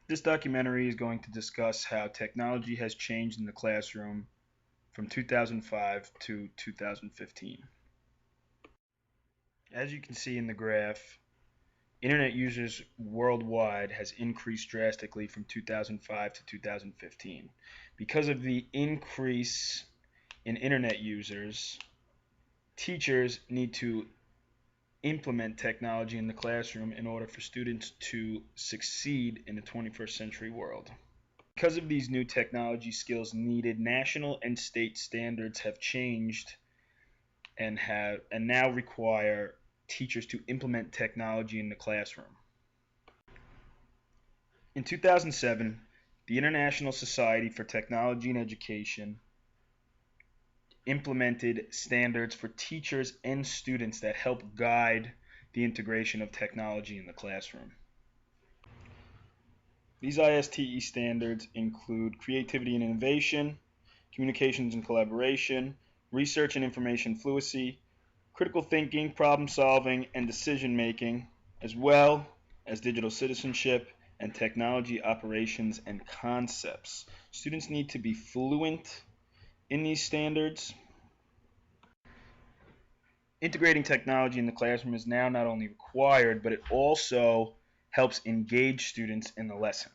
This documentary is going to discuss how technology has changed in the classroom from 2005 to 2015. As you can see in the graph, internet users worldwide has increased drastically from 2005 to 2015. Because of the increase in internet users, teachers need to implement technology in the classroom in order for students to succeed in the 21st century world. Because of these new technology skills needed, national and state standards have changed and now require teachers to implement technology in the classroom. In 2007, the International Society for Technology and Education implemented standards for teachers and students that help guide the integration of technology in the classroom. These ISTE standards include creativity and innovation, communications and collaboration, research and information fluency, critical thinking, problem solving, and decision making, as well as digital citizenship and technology operations and concepts. Students need to be fluent in these standards. Integrating technology in the classroom is now not only required, but it also helps engage students in the lesson.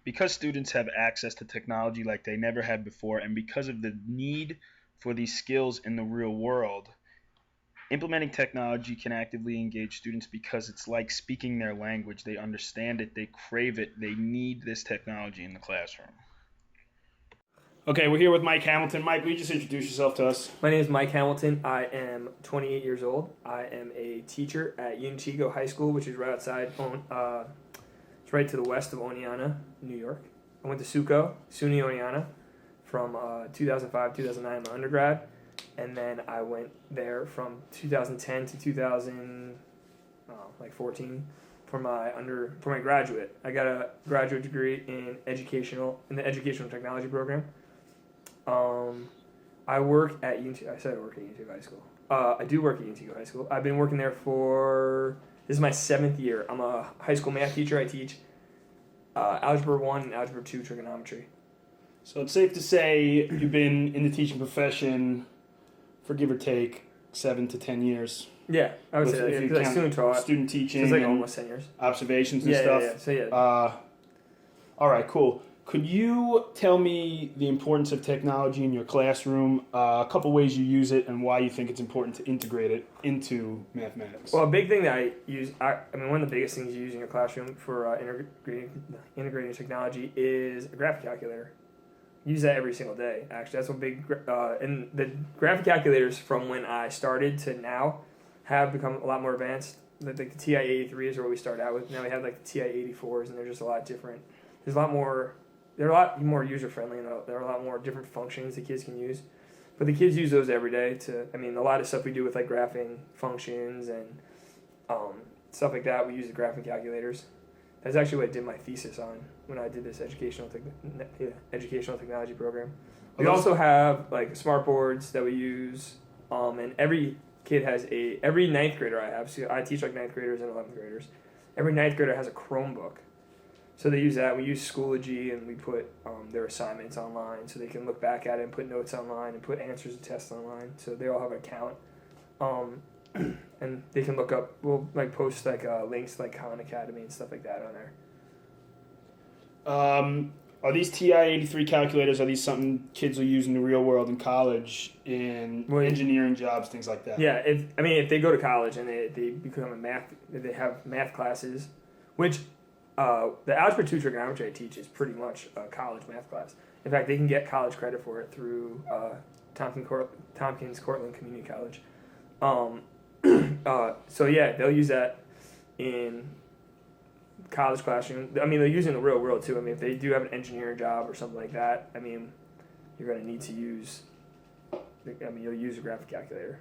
Because students have access to technology like they never had before, and because of the need for these skills in the real world, implementing technology can actively engage students because it's like speaking their language. They understand it, they crave it, they need this technology in the classroom. Okay, we're here with Mike Hamilton. Mike, will you just introduce yourself to us? My name is Mike Hamilton. I am 28 years old. I am a teacher at Unichigo High School, which is right outside, it's right to the west of Oneonta, New York. I went to SUNY Oneonta from 2005, 2009 in my undergrad, and then I went there from 2010 to 2014 for my graduate. I got a graduate degree in the educational technology program. I work at I said I work at Unichigo High School. I do work at Unichigo High School. I've been working there this is my 7th year. I'm a high school math teacher. I teach Algebra 1 and Algebra 2 trigonometry. So it's safe to say you've been in the teaching profession for give or take 7 to 10 years. Yeah, I would say that, because I student taught. Student teaching, so it's like almost 10 years. Observations and stuff. Yeah. So yeah. All right, cool. Could you tell me the importance of technology in your classroom, a couple ways you use it, and why you think it's important to integrate it into mathematics? Well, a big thing that I use, one of the biggest things you use in your classroom for integrating technology is a graphic calculator. Use that every single day, actually. That's one big, and the graphic calculators from when I started to now have become a lot more advanced. Like the TI-83 is where we started out with. Now we have like the TI-84s, and they're just a lot different. They're a lot more user-friendly, and there are a lot more different functions the kids can use. But the kids use those every day a lot of stuff we do with like graphing functions and stuff like that, we use the graphic calculators. That's actually what I did my thesis on when I did this educational technology program. We also have like smart boards that we use, and every kid has every 9th grader I have, so I teach like 9th graders and 11th graders. Every 9th grader has a Chromebook. So they use that. We use Schoology, and we put their assignments online so they can look back at it and put notes online and put answers to tests online. So they all have an account. And they can look up, we'll like post like links to like Khan Academy and stuff like that on there. Are these TI-83 calculators, are these something kids will use in the real world in college, in engineering jobs, things like that? Yeah, if they go to college and they become they have math classes, which the Algebra 2 trigonometry I teach is pretty much a college math class. In fact, they can get college credit for it through Tompkins Cortland Community College. So yeah, they'll use that in college classroom. They'll use it in the real world too. If they do have an engineering job or something like that, you're going to need to use, you'll use a graphic calculator.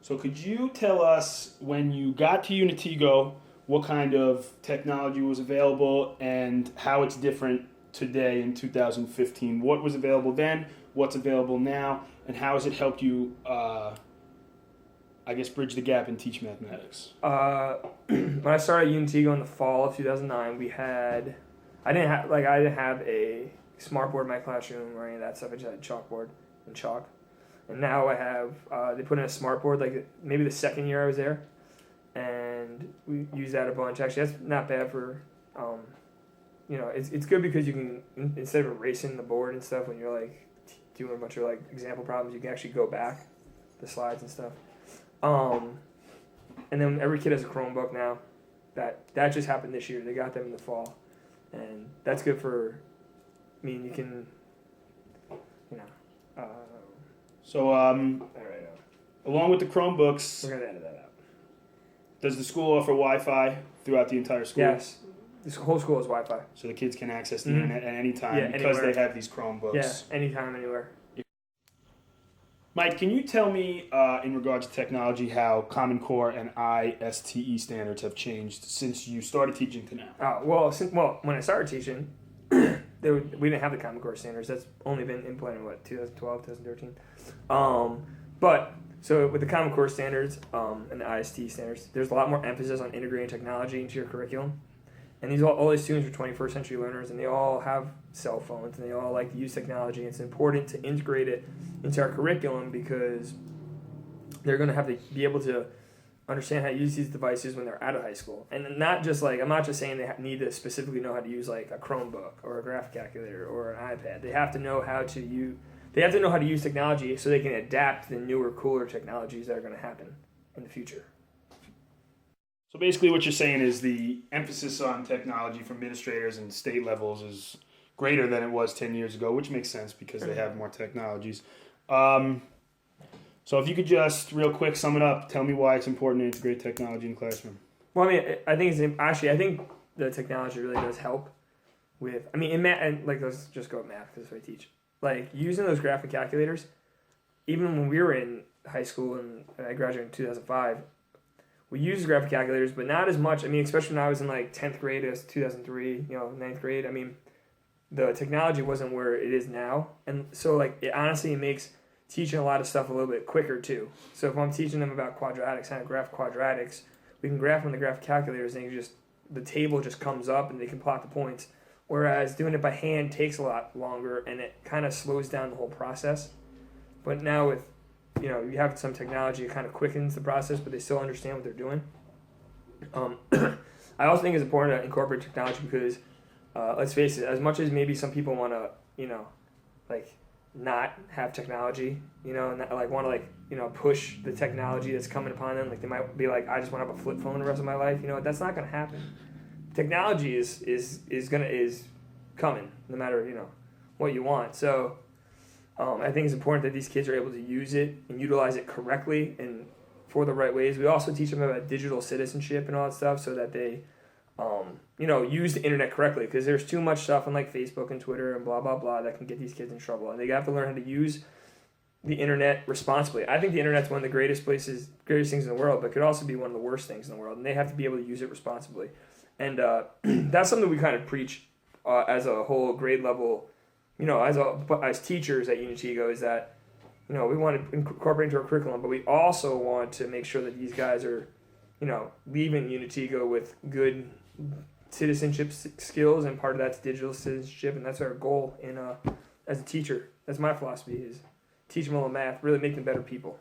So could you tell us, when you got to Unichigo, what kind of technology was available and how it's different today in 2015? What was available then, what's available now, and how has it helped you I guess, bridge the gap and teach mathematics? When I started at Unitigo in the fall of 2009, I didn't have a smartboard in my classroom or any of that stuff. I just had chalkboard and chalk. And now I have, they put in a smartboard like maybe the second year I was there, and we use that a bunch. Actually, that's not bad for, it's good because you can, instead of erasing the board and stuff when you're like doing a bunch of like example problems, you can actually go back the slides and stuff. And then every kid has a Chromebook now. That just happened this year. They got them in the fall, and that's good for. I mean, you can, So, along with the Chromebooks, we're gonna edit that out. does the school offer Wi-Fi throughout the entire school? Yes, this whole school is Wi-Fi. So the kids can access the internet at any time because anywhere. they have these Chromebooks. Yeah, anytime, anywhere. Mike, can you tell me, in regards to technology, how Common Core and ISTE standards have changed since you started teaching to now? When I started teaching, we didn't have the Common Core standards. That's only been implemented in 2012, 2013. So with the Common Core standards and the ISTE standards, there's a lot more emphasis on integrating technology into your curriculum. And all these students are 21st century learners, and they all have cell phones, and they all like to use technology. It's important to integrate it into our curriculum because they're going to have to be able to understand how to use these devices when they're out of high school. And not just like, I'm not just saying they need to specifically know how to use like a Chromebook or a graph calculator or an iPad. They have to know how to use technology so they can adapt to the newer, cooler technologies that are going to happen in the future. So basically what you're saying is the emphasis on technology for administrators and state levels is greater than it was 10 years ago, which makes sense because they have more technologies. So if you could just real quick sum it up, tell me why it's important to integrate technology in the classroom. Well, I think the technology really does help with, in math, and like let's just go with math because that's what I teach. Like using those graphic calculators, even when we were in high school and I graduated in 2005, we used graphic calculators, but not as much. Especially when I was in like 10th grade, it was 2003, 9th grade. The technology wasn't where it is now. And so it makes teaching a lot of stuff a little bit quicker too. So if I'm teaching them about quadratics, how to graph quadratics, we can graph on the graphic calculators and the table just comes up and they can plot the points. Whereas doing it by hand takes a lot longer and it kind of slows down the whole process. But now with you have some technology that kind of quickens the process, but they still understand what they're doing. I also think it's important to incorporate technology because, let's face it, as much as maybe some people want to, not have technology, and want to, push the technology that's coming upon them. Like they might be like, I just want to have a flip phone the rest of my life. That's not going to happen. Technology is coming no matter, what you want. So, I think it's important that these kids are able to use it and utilize it correctly and for the right ways. We also teach them about digital citizenship and all that stuff so that they, use the internet correctly because there's too much stuff on like Facebook and Twitter and blah, blah, blah that can get these kids in trouble. And they have to learn how to use the internet responsibly. I think the internet's one of the greatest things in the world, but could also be one of the worst things in the world. And they have to be able to use it responsibly. And that's something we kind of preach as a whole grade level as teachers at Unitigo is that, we want to incorporate into our curriculum, but we also want to make sure that these guys are, leaving Unitigo with good citizenship skills, and part of that's digital citizenship, and that's our goal as a teacher. That's my philosophy is teach them a little math, really make them better people.